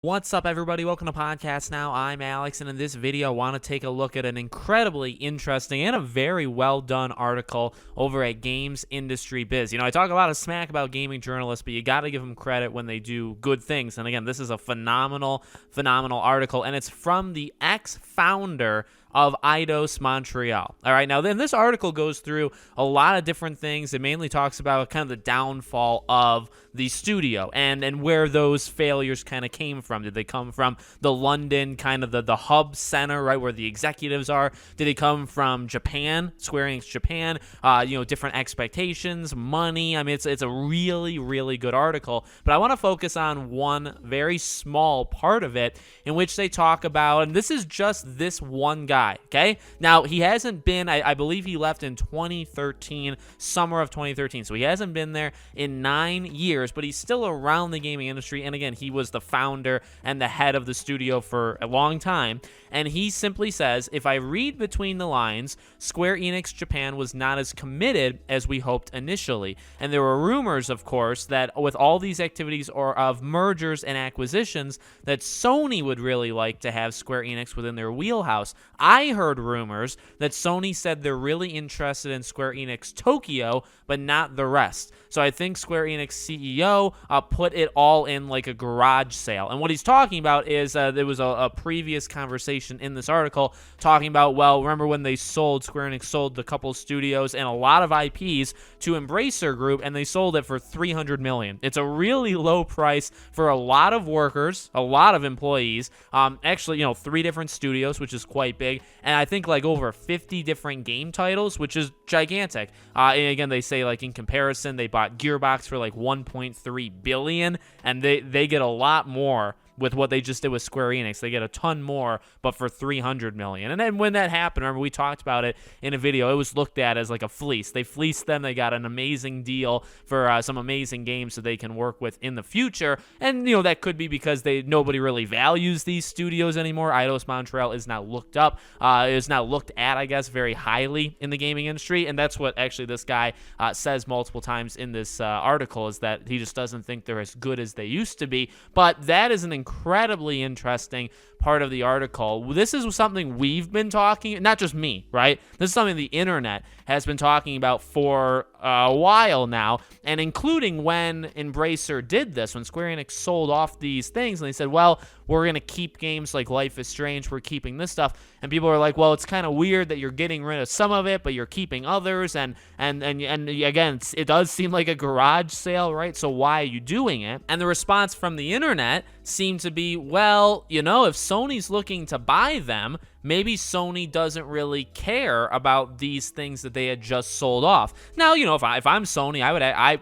What's up, everybody? Welcome to Podcast Now. I'm Alex, and in this video, I want to take a look at an incredibly interesting and a very well-done article over at Games Industry Biz. You know, I talk a lot of smack about gaming journalists, but you got to give them credit when they do good things. And again, this is a phenomenal article, and it's from the ex-founder of Eidos Montreal. All right, now then this article goes through a lot of different things. It mainly talks about kind of the downfall of the studio and where those failures kind of came from. Did they come from the London, kind of the hub center, right, where the executives are? Did it come from Japan, Square Enix Japan? Different expectations, money. I mean, it's a really good article, but I want to focus on one very small part of it in which they talk about, and this is just this one guy. Okay, now he hasn't been, I believe he left in 2013, summer of 2013, so he hasn't been there in 9 years, but he's still around the gaming industry. And again, he was the founder and the head of the studio for a long time, and he simply says, if I read between the lines, Square Enix Japan was not as committed as we hoped initially. And there were rumors, of course, that with all these activities or of mergers and acquisitions, that Sony would really like to have Square Enix within their wheelhouse. I heard rumors that Sony said they're really interested in Square Enix Tokyo, but not the rest. So I think Square Enix CEO put it all in like a garage sale. And what he's talking about is there was a previous conversation in this article talking about, well, remember when they Square Enix sold the couple studios and a lot of IPs to Embracer Group, and they sold it for $300 million. It's a really low price for a lot of workers, a lot of employees. Actually, 3 different studios, which is quite big, and I think like over 50 different game titles, which is gigantic. And again, they say like in comparison, they bought Gearbox for like 1.3 billion, and they get a lot more with what they just did with Square Enix. They get a ton more, but for $300 million. And then when that happened, remember we talked about it in a video, it was looked at as like a fleece. They fleeced them. They got an amazing deal for some amazing games that they can work with in the future. And, that could be because nobody really values these studios anymore. Eidos Montreal is not looked at, I guess, very highly in the gaming industry. And that's what actually this guy says multiple times in this article, is that he just doesn't think they're as good as they used to be. But that is an incredibly interesting part of the article. This is something we've been talking, not just me, right? This is something the internet has been talking about for a while now, and including when Embracer did this, when Square Enix sold off these things, and they said, well, we're going to keep games like Life is Strange, we're keeping this stuff, and people are like, well, it's kind of weird that you're getting rid of some of it, but you're keeping others, and again, it does seem like a garage sale, right? So why are you doing it? And the response from the internet seemed to be, well, if Sony's looking to buy them, maybe Sony doesn't really care about these things that they had just sold off. Now, if I'm Sony,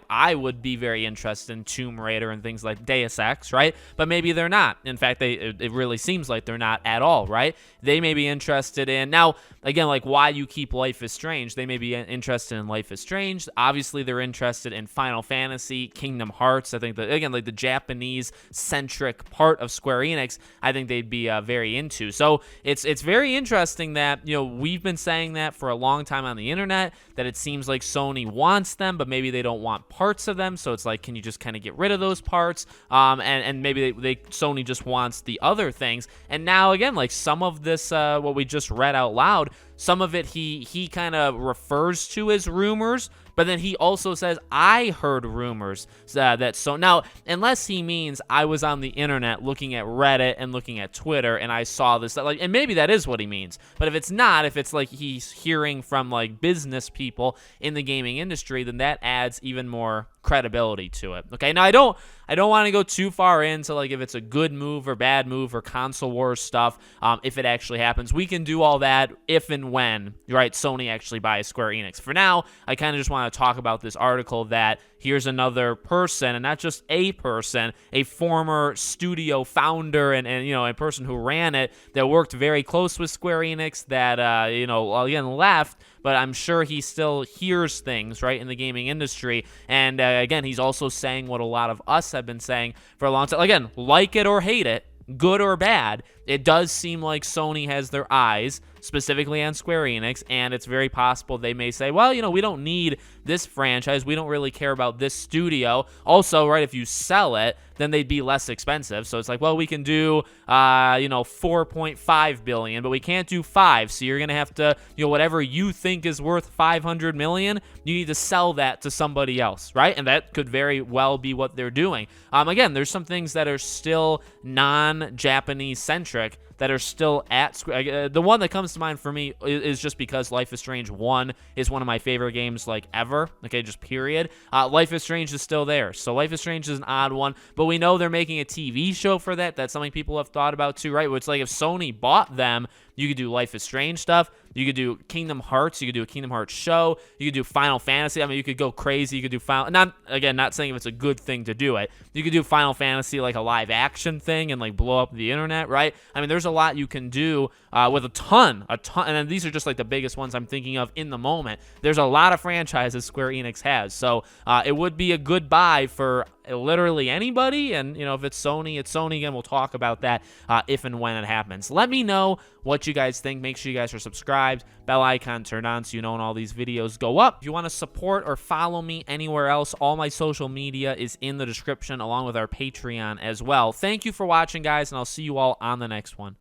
I would be very interested in Tomb Raider and things like Deus Ex, right? But maybe they're not. In fact, it really seems like they're not at all, right? They may be interested in, now, again, like why you keep Life is Strange. They may be interested in Life is Strange. Obviously, they're interested in Final Fantasy, Kingdom Hearts. I think that, again, like the Japanese-centric part of Square Enix, I think they'd be very into. So it's very interesting that, we've been saying that for a long time on the internet, that it seems like Sony wants them, but maybe they don't want parts of them. So it's like, can you just kind of get rid of those parts? And maybe Sony just wants the other things. And now, again, like some of this, what we just read out loud, some of it he kind of refers to as rumors, but then he also says, I heard rumors that so now, unless he means I was on the internet looking at Reddit and looking at Twitter and I saw this, like, and maybe that is what he means. But if it's not, if it's like he's hearing from like business people in the gaming industry, then that adds even more credibility to it. Okay, now I don't want to go too far into like if it's a good move or bad move or console wars stuff. If it actually happens, we can do all that if and when, right, Sony actually buys Square Enix. For now, I kind of just want to talk about this article that here's another person, and not just a person, a former studio founder and a person who ran it that worked very close with Square Enix that again left, but I'm sure he still hears things, right, in the gaming industry. And again, he's also saying what a lot of us have been saying for a long time. Again, like it or hate it, good or bad, it does seem like Sony has their eyes specifically on Square Enix, and it's very possible they may say, well, we don't need this franchise. We don't really care about this studio. Also, right, if you sell it, then they'd be less expensive. So it's like, well, we can do, 4.5 billion, but we can't do 5. So you're going to have to, whatever you think is worth 500 million, you need to sell that to somebody else, right? And that could very well be what they're doing. Again, there's some things that are still non-Japanese centric that are still at Square. The one that comes to mind for me is just because Life is Strange 1 is one of my favorite games, like, ever. Okay, just period. Life is Strange is still there. So Life is Strange is an odd one, but we know they're making a TV show for that. That's something people have thought about too, right? Where it's like if Sony bought them, you could do Life is Strange stuff. You could do Kingdom Hearts. You could do a Kingdom Hearts show. You could do Final Fantasy. I mean, you could go crazy. You could do not saying if it's a good thing to do it. You could do Final Fantasy like a live action thing and like blow up the internet, right? I mean, there's a lot you can do with a ton. And then these are just like the biggest ones I'm thinking of in the moment. There's a lot of franchises Square Enix has. So it would be a good buy for literally anybody. And, if it's Sony, it's Sony. Again, we'll talk about that if and when it happens. Let me know what you guys think. Make sure you guys are subscribed, bell icon turned on so you know when all these videos go up. If you want to support or follow me anywhere else, all my social media is in the description along with our Patreon as well. Thank you for watching, guys, and I'll see you all on the next one.